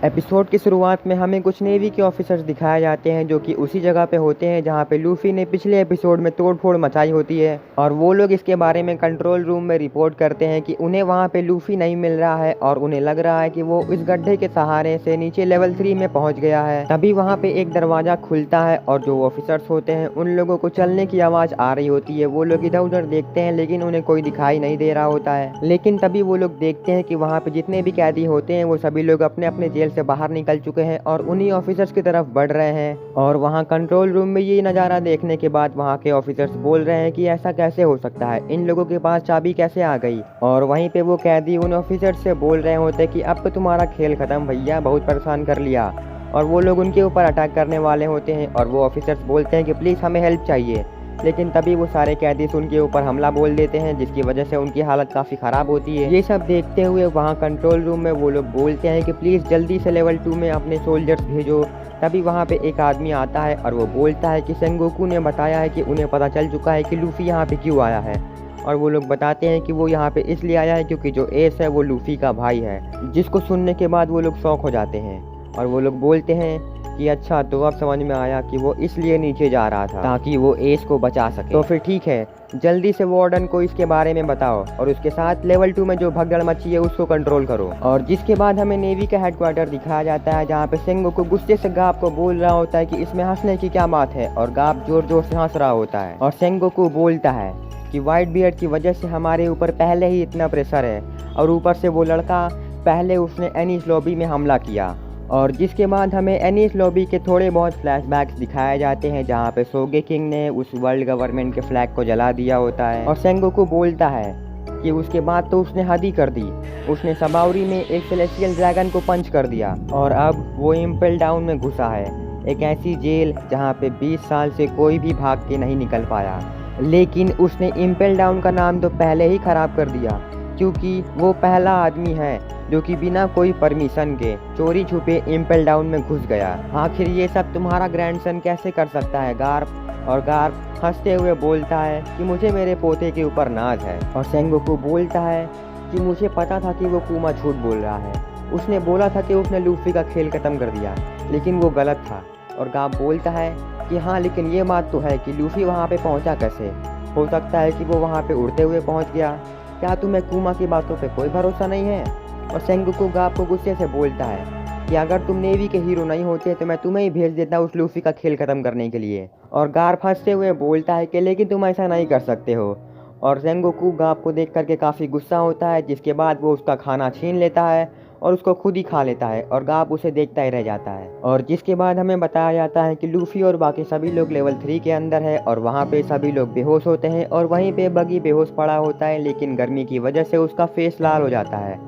Episode की शुरुआत में हमें कुछ नेवी के ऑफिसर्स दिखाए जाते हैं जो कि उसी जगह पे होते हैं जहां पे लूफी ने पिछले एपिसोड में तोड़फोड़ मचाई होती है और वो लोग इसके बारे में कंट्रोल रूम में रिपोर्ट करते हैं कि उन्हें वहां पे लूफी नहीं मिल रहा है और उन्हें लग रहा है कि वो इस गड्ढे के सहारे से नीचे लेवल 3 में पहुंच गया है। तभी वहां पे एक दरवाजा खुलता है और जो ऑफिसर्स होते हैं उन लोगों को चलने की आवाज आ रही होती है। वो लोग इधर उधर देखते हैं लेकिन उन्हें कोई दिखाई नहीं दे रहा होता है। लेकिन तभी वो लोग देखते हैं कि वहाँ पे जितने भी कैदी होते हैं वो सभी लोग अपने अपने जेल से बाहर निकल चुके हैं और उन्हीं ऑफिसर्स की तरफ बढ़ रहे हैं। और वहाँ कंट्रोल रूम में ये नज़ारा देखने के बाद वहाँ के ऑफिसर्स बोल रहे हैं कि ऐसा कैसे हो सकता है, इन लोगों के पास चाबी कैसे आ गई। और वहीं पे वो कैदी उन ऑफिसर्स से बोल रहे होते कि अब तो तुम्हारा खेल खत्म भैया, बहुत परेशान कर लिया। और वो लोग उनके ऊपर अटैक करने वाले होते हैं और वो ऑफिसर्स बोलते हैं कि प्लीज़ हमें हेल्प चाहिए। लेकिन तभी वो सारे कैदी उनके ऊपर हमला बोल देते हैं जिसकी वजह से उनकी हालत काफ़ी ख़राब होती है। ये सब देखते हुए वहाँ कंट्रोल रूम में वो लोग बोलते हैं कि प्लीज़ जल्दी से लेवल 2 में अपने सोल्जर्स भेजो। तभी वहाँ पे एक आदमी आता है और वो बोलता है कि सेंगोकू ने बताया है कि उन्हें पता चल चुका है कि लूफी यहाँ पे क्यों आया है। और वो लोग बताते हैं कि वो यहाँ पे इसलिए आया है क्योंकि जो एस है वो लूफी का भाई है। जिसको सुनने के बाद वो लोग शौक हो जाते हैं और वो लोग बोलते हैं कि अच्छा, तो अब समझ में आया कि वो इसलिए नीचे जा रहा था ताकि वो एस को बचा सके। तो फिर ठीक है, जल्दी से वार्डन को इसके बारे में बताओ और उसके साथ लेवल 2 में जो भगदड़ मची है उसको कंट्रोल करो। और जिसके बाद हमें नेवी का हेडक्वार्टर दिखाया जाता है जहाँ पे सेंगोकू गुस्से से गाब को बोल रहा होता है कि इसमें हंसने की क्या बात है, और गाब जोर जोर से हंस रहा होता है। और सेंगोकू बोलता है कि व्हाइट बियर्ड की वजह से हमारे ऊपर पहले ही इतना प्रेशर है और ऊपर से वो लड़का पहले उसने एनिस लॉबी में हमला किया। और जिसके बाद हमें एनिस लॉबी के थोड़े बहुत फ्लैशबैक्स दिखाए जाते हैं जहाँ पे सोगे किंग ने उस वर्ल्ड गवर्नमेंट के फ्लैग को जला दिया होता है। और सेंगोकू बोलता है कि उसके बाद तो उसने हद ही कर दी, उसने सबाउरी में एक सेलेस्टियल ड्रैगन को पंच कर दिया और अब वो इम्पेल डाउन में घुसा है, एक ऐसी जेल जहाँ पे 20 साल से कोई भी भाग के नहीं निकल पाया। लेकिन उसने इम्पेल डाउन का नाम तो पहले ही खराब कर दिया क्योंकि वो पहला आदमी है जो कि बिना कोई परमिशन के चोरी छुपे इम्पेल डाउन में घुस गया। आखिर ये सब तुम्हारा ग्रैंडसन कैसे कर सकता है गार्प। और गार्प हंसते हुए बोलता है कि मुझे मेरे पोते के ऊपर नाज है। और सेंगोकू बोलता है कि मुझे पता था कि वो कुमा झूठ बोल रहा है, उसने बोला था कि उसने लूफी का खेल खत्म कर दिया लेकिन वो गलत था। और गार्प बोलता है कि हाँ, लेकिन ये बात तो है कि लूफी वहाँ पे पहुँचा कैसे, हो सकता है कि वो वहाँ पे उड़ते हुए पहुँच गया। क्या तुम्हें कुमा की बातों पे कोई भरोसा नहीं है। और सेंगोकू गाप को गुस्से से बोलता है कि अगर तुम नेवी के हीरो नहीं होते तो मैं तुम्हें ही भेज देता उस लूफी का खेल खत्म करने के लिए। और गार्प हंसते हुए बोलता है कि लेकिन तुम ऐसा नहीं कर सकते हो। और सेंगोकू गाप को देख करके काफ़ी गुस्सा होता है जिसके बाद वो उसका खाना छीन लेता है और उसको खुद ही खा लेता है और गाप उसे देखता ही रह जाता है। और जिसके बाद हमें बताया जाता है कि लूफी और बाकी सभी लोग लेवल 3 के अंदर है और वहाँ पे सभी लोग बेहोश होते हैं और वहीं पे बगी बेहोश पड़ा होता है लेकिन गर्मी की वजह से उसका फेस लाल हो जाता है।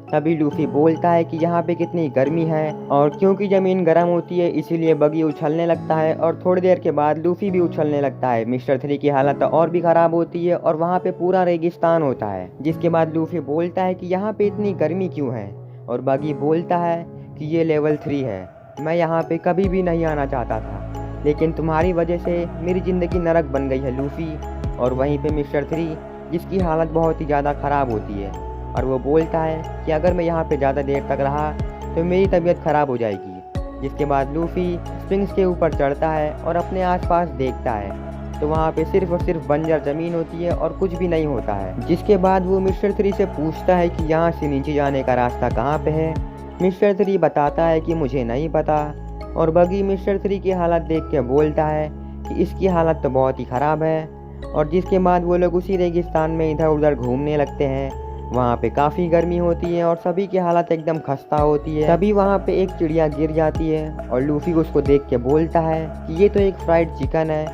तभी लूफी बोलता है कि यहाँ पे कितनी गर्मी है और क्योंकि ज़मीन गर्म होती है इसीलिए बगी उछलने लगता है और थोड़ी देर के बाद लूफी भी उछलने लगता है। मिस्टर 3 की हालत और भी ख़राब होती है और वहाँ पे पूरा रेगिस्तान होता है। जिसके बाद लूफी बोलता है कि यहाँ पे इतनी गर्मी क्यों है और बगी बोलता है कि ये लेवल 3 है, मैं यहाँ पे कभी भी नहीं आना चाहता था लेकिन तुम्हारी वजह से मेरी ज़िंदगी नरक बन गई है लूफी। और वहीं पे मिस्टर 3 जिसकी हालत बहुत ही ज़्यादा ख़राब होती है और वो बोलता है कि अगर मैं यहाँ पे ज़्यादा देर तक रहा तो मेरी तबीयत ख़राब हो जाएगी। जिसके बाद लूफी स्प्रिंग्स के ऊपर चढ़ता है और अपने आसपास देखता है तो वहाँ पे सिर्फ और सिर्फ बंजर ज़मीन होती है और कुछ भी नहीं होता है। जिसके बाद वो मिस्टर 3 से पूछता है कि यहाँ से नीचे जाने का रास्ता कहाँ पे है। मिस्टर 3 बताता है कि मुझे नहीं पता। और बगी मिस्टर 3 की हालत देख के बोलता है कि इसकी हालत तो बहुत ही ख़राब है। और जिसके बाद वो लोग उसी रेगिस्तान में इधर उधर घूमने लगते हैं। वहाँ पे काफ़ी गर्मी होती है और सभी की हालत एकदम खस्ता होती है। तभी वहाँ पे एक चिड़िया गिर जाती है और लूफी उसको देख के बोलता है कि ये तो एक फ्राइड चिकन है।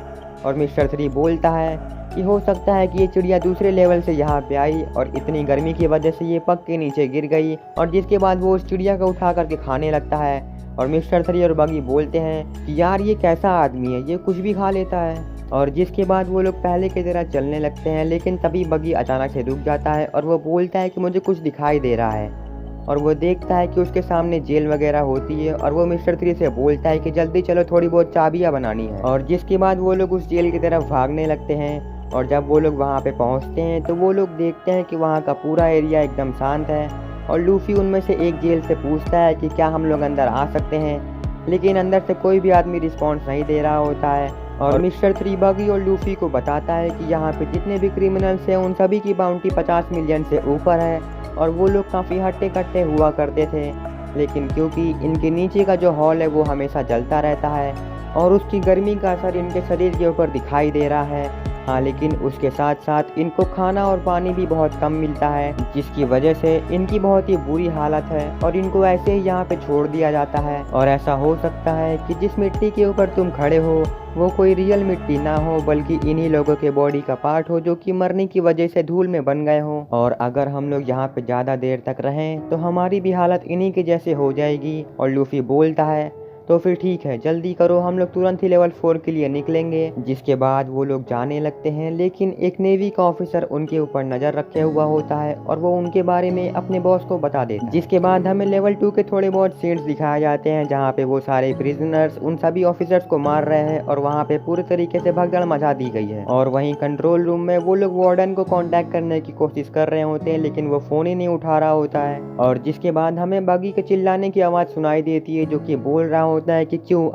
और मिस्टर 3 बोलता है कि हो सकता है कि ये चिड़िया दूसरे लेवल से यहाँ पे आई और इतनी गर्मी की वजह से ये पग के नीचे गिर गई। और जिसके बाद वो उस चिड़िया को उठा करके खाने लगता है। और मिस्टर 3 और बगी बोलते हैं कि यार ये कैसा आदमी है, ये कुछ भी खा लेता है। और जिसके बाद वो लोग पहले की तरह चलने लगते हैं लेकिन तभी बगी अचानक से रुक जाता है और वो बोलता है कि मुझे कुछ दिखाई दे रहा है। और वो देखता है कि उसके सामने जेल वगैरह होती है और वो मिस्टर 3 से बोलता है कि जल्दी चलो, थोड़ी बहुत चाबियाँ बनानी है। और जिसके बाद वो लोग उस जेल की तरफ भागने लगते हैं। और जब वो लोग वहाँ पे पहुँचते हैं तो वो लोग देखते हैं कि वहाँ का पूरा एरिया एकदम शांत है और लूफी उनमें से एक जेल से पूछता है कि क्या हम लोग अंदर आ सकते हैं, लेकिन अंदर से कोई भी आदमी रिस्पॉन्स नहीं दे रहा होता है। और मिस्टर थ्री बगी और लूफी को बताता है कि यहाँ पे जितने भी क्रिमिनल्स हैं उन सभी की बाउंटी 50 मिलियन से ऊपर है और वो लोग काफ़ी हट्टे कट्टे हुआ करते थे, लेकिन क्योंकि इनके नीचे का जो हॉल है वो हमेशा जलता रहता है और उसकी गर्मी का असर इनके शरीर के ऊपर दिखाई दे रहा है। हाँ, लेकिन उसके साथ साथ इनको खाना और पानी भी बहुत कम मिलता है, जिसकी वजह से इनकी बहुत ही बुरी हालत है और इनको ऐसे ही यहाँ पे छोड़ दिया जाता है। और ऐसा हो सकता है कि जिस मिट्टी के ऊपर तुम खड़े हो वो कोई रियल मिट्टी ना हो, बल्कि इन्हीं लोगों के बॉडी का पार्ट हो जो कि मरने की वजह से धूल में बन गए हो। और अगर हम लोग यहाँ पे ज़्यादा देर तक रहें तो हमारी भी हालत इन्हीं के जैसे हो जाएगी। और लूफी बोलता है तो फिर ठीक है, जल्दी करो, हम लोग तुरंत ही लेवल 4 के लिए निकलेंगे। जिसके बाद वो लोग जाने लगते हैं, लेकिन एक नेवी का ऑफिसर उनके ऊपर नज़र रखे हुआ होता है और वो उनके बारे में अपने बॉस को बता देता है। जिसके बाद हमें लेवल 2 के थोड़े बहुत सीन्स दिखाए जाते हैं जहाँ पे वो सारे प्रिजनर्स उन सभी ऑफिसर्स को मार रहे हैं और वहाँ पे पूरे तरीके से भगदड़ मचा दी गई है। और वहीं कंट्रोल रूम में वो लोग वार्डन को कॉन्टैक्ट करने की कोशिश कर रहे होते हैं, लेकिन वो फ़ोन ही नहीं उठा रहा होता है। और जिसके बाद हमें बगी के चिल्लाने की आवाज़ सुनाई देती है जो कि बोल रहा होता है कि क्यों,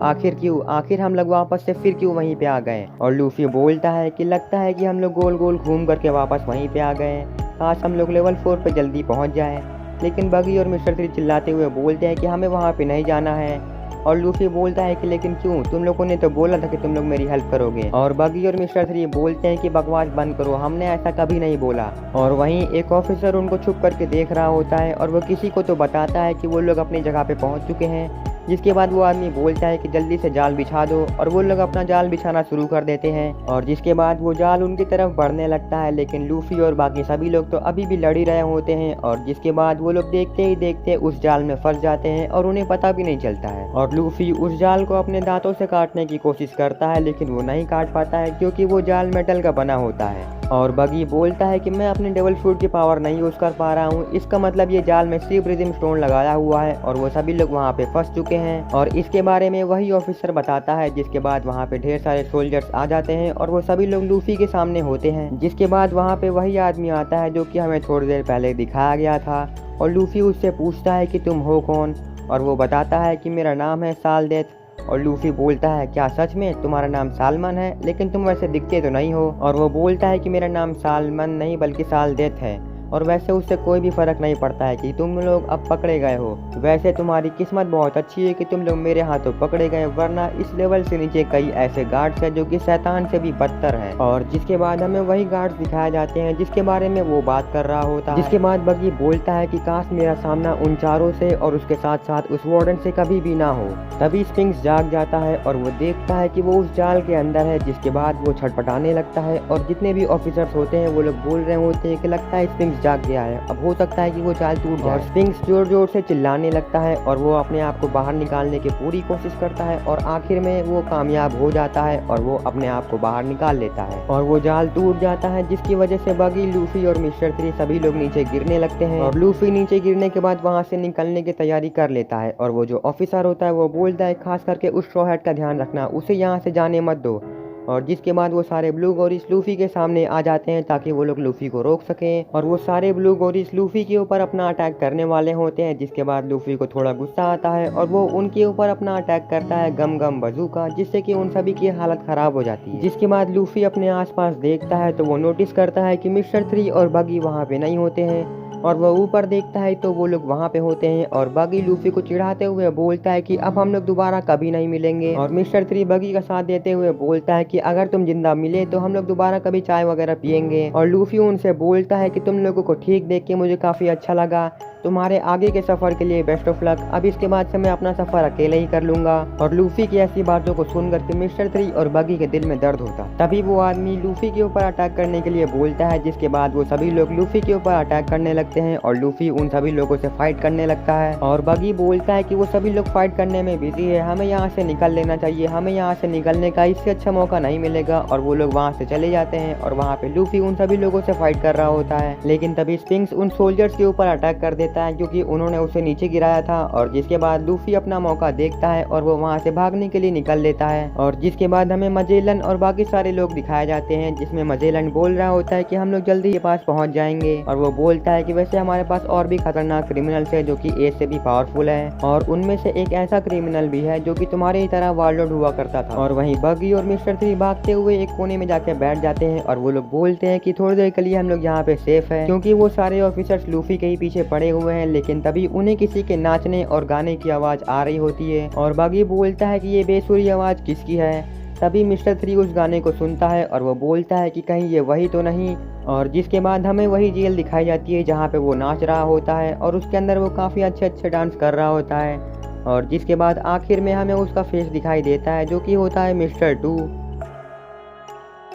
आखिर हम लोग वापस से फिर क्यों वहीं पे आ गए। और लूफी बोलता है कि लगता है कि हम लोग गोल गोल घूम करके वापस वहीं पे आ गए, काश हम लोग लेवल 4 पे जल्दी पहुंच जाए। लेकिन बगी और मिस्टर थ्री चिल्लाते हुए बोलते हैं कि हमें वहाँ पे नहीं जाना है। और लूफी बोलता है कि लेकिन क्यों, तुम लोगों ने तो बोला था कि तुम लोग मेरी हेल्प करोगे। और बगी और मिस्टर थ्री बोलते हैं कि बकवास बंद करो, हमने ऐसा कभी नहीं बोला। और वहीं एक ऑफिसर उनको छुप करके देख रहा होता है और वो किसी को तो बताता है कि वो लोग अपनी जगह पे पहुंच चुके हैं। जिसके बाद वो आदमी बोलता है कि जल्दी से जाल बिछा दो और वो लोग अपना जाल बिछाना शुरू कर देते हैं। और जिसके बाद वो जाल उनकी तरफ बढ़ने लगता है, लेकिन लूफी और बाकी सभी लोग तो अभी भी लड़ ही रहे होते हैं। और जिसके बाद वो लोग देखते ही देखते उस जाल में फंस जाते हैं और उन्हें पता भी नहीं चलता है। और लूफी उस जाल को अपने दांतों से काटने की कोशिश करता है, लेकिन वो नहीं काट पाता है क्योंकि वो जाल मेटल का बना होता है। और बगी बोलता है कि मैं अपने डेविल फ्रूट की पावर नहीं यूज़ कर पा रहा हूँ, इसका मतलब ये जाल में सी प्रिज्म स्टोन लगाया हुआ है और वो सभी लोग वहाँ पे फंस चुके हैं। और इसके बारे में वही ऑफिसर बताता है। जिसके बाद वहाँ पे ढेर सारे सोल्जर्स आ जाते हैं और वो सभी लोग लूफी के सामने होते हैं। जिसके बाद वहाँ पे वही आदमी आता है जो कि हमें थोड़ी देर पहले दिखाया गया था और लूफी उससे पूछता है कि तुम हो कौन, और वो बताता है कि मेरा नाम है सालडेथ। और लूफी बोलता है क्या सच में तुम्हारा नाम सालमन है, लेकिन तुम वैसे दिखते तो नहीं हो। और वो बोलता है कि मेरा नाम सालमन नहीं बल्कि सालडेथ है, और वैसे उससे कोई भी फर्क नहीं पड़ता है कि तुम लोग अब पकड़े गए हो। वैसे तुम्हारी किस्मत बहुत अच्छी है कि तुम लोग मेरे हाथों पकड़े गए, वरना इस लेवल से नीचे कई ऐसे गार्ड्स हैं जो कि शैतान से भी बदतर हैं। और जिसके बाद हमें वही गार्ड्स दिखाए जाते हैं जिसके बारे में वो बात कर रहा होता है। जिसके बाद बगी बोलता है कि काश मेरा सामना उन चारों से और उसके साथ साथ उस वार्डन से कभी भी ना हो। तभी स्फिंक्स जाग जाता है और वो देखता है कि वो उस जाल के अंदर है। जिसके बाद वो छटपटाने लगता है और जितने भी ऑफिसर्स होते हैं वो लोग बोल रहे होते हैं कि लगता है स्फिंक्स जाग गया है, अब हो सकता है कि वो जाल टूट जाए। और स्फिंक्स जोर जोर से चिल्लाने लगता है और वो अपने आप को बाहर निकालने की पूरी कोशिश करता है और आखिर में वो कामयाब हो जाता है और वो अपने आप को बाहर निकाल लेता है और वो जाल टूट जाता है। जिसकी वजह से बगी, लूफी और मिस्टर थ्री सभी लोग नीचे गिरने लगते हैं। और लूफी नीचे गिरने के बाद वहाँ से निकलने की तैयारी कर लेता है और वो जो ऑफिसर होता है वो बोलता है खास करके उस स्ट्रॉ हैट का ध्यान रखना, उसे यहाँ से जाने मत दो। और जिसके बाद वो सारे ब्लू गोरीस लूफी के सामने आ जाते हैं ताकि वो लोग लूफी को रोक सकें। और वो सारे ब्लू गोरीस लूफी के ऊपर अपना अटैक करने वाले होते हैं। जिसके बाद लूफी को थोड़ा गुस्सा आता है और वो उनके ऊपर अपना अटैक करता है गम गम बजूका, जिससे कि उन सभी की हालत खराब हो जाती है। जिसके बाद लूफी अपने आसपास देखता है तो वो नोटिस करता है कि मिस्टर थ्री और बगी वहाँ पे नहीं होते हैं और वह ऊपर देखता है तो वो लोग वहाँ पे होते हैं। और बगी लूफी को चिढ़ाते हुए बोलता है कि अब हम लोग दोबारा कभी नहीं मिलेंगे। और मिस्टर थ्री बगी का साथ देते हुए बोलता है कि अगर तुम जिंदा मिले तो हम लोग दोबारा कभी चाय वगैरह पियेंगे। और लूफी उनसे बोलता है कि तुम लोगों को ठीक देख के मुझे काफ़ी अच्छा लगा, तुम्हारे आगे के सफ़र के लिए बेस्ट ऑफ लक, अब इसके बाद से मैं अपना सफ़र अकेले ही कर लूँगा। और लूफी की ऐसी बातों को सुनकर के मिस्टर थ्री और बगी के दिल में दर्द होता। तभी वो आदमी लूफी के ऊपर अटैक करने के लिए बोलता है। जिसके बाद वो सभी लोग लूफी के ऊपर अटैक करने लगते हैं और लूफी उन सभी लोगों से फाइट करने लगता है। और बगी बोलता है कि वो सभी लोग फाइट करने में बिजी है, हमें यहाँ से निकल लेना चाहिए, हमें यहाँ से निकलने का इससे अच्छा मौका नहीं मिलेगा। और वो लोग वहाँ से चले जाते हैं और वहाँ पे लूफी उन सभी लोगों से फाइट कर रहा होता है। लेकिन तभी स्फिंक्स उन सोल्जर्स के ऊपर अटैक कर देता देता है क्योंकि उन्होंने उसे नीचे गिराया था। और जिसके बाद लूफी अपना मौका देखता है और वो वहाँ से भागने के लिए निकल लेता है। और जिसके बाद हमें मजेलन और बाकी सारे लोग दिखाए जाते हैं, जिसमें मजेलन बोल रहा होता है कि हम लोग जल्दी के पास पहुंच जाएंगे। और वो बोलता है कि वैसे हमारे पास और भी खतरनाक क्रिमिनल्स है जो कि एज से भी पावरफुल है, और उनमें से एक ऐसा क्रिमिनल भी है जो कि तुम्हारी तरह वारलॉर्ड हुआ करता था। और वहीं बगी और मिस्टर 3 भागते हुए एक कोने में जाके बैठ जाते हैं और वो लोग बोलते हैं कि थोड़ी देर के लिए हम लोग यहाँ पे सेफ है, क्योंकि वो सारे ऑफिसर्स लूफी के ही पीछे पड़े हुए हैं। लेकिन तभी उन्हें किसी के नाचने और गाने की आवाज आ रही होती है और बगी बोलता है कि ये बेसुरी आवाज किसकी है। तभी मिस्टर 3 उस गाने को सुनता है और वो बोलता है कि कहीं ये वही तो नहीं। और जिसके बाद हमें वही जेल दिखाई जाती है जहाँ पे वो नाच रहा होता है और उसके अंदर वो काफ़ी अच्छे अच्छे डांस कर रहा होता है। और जिसके बाद आखिर में हमें उसका फेस दिखाई देता है जो कि होता है मिस्टर 2।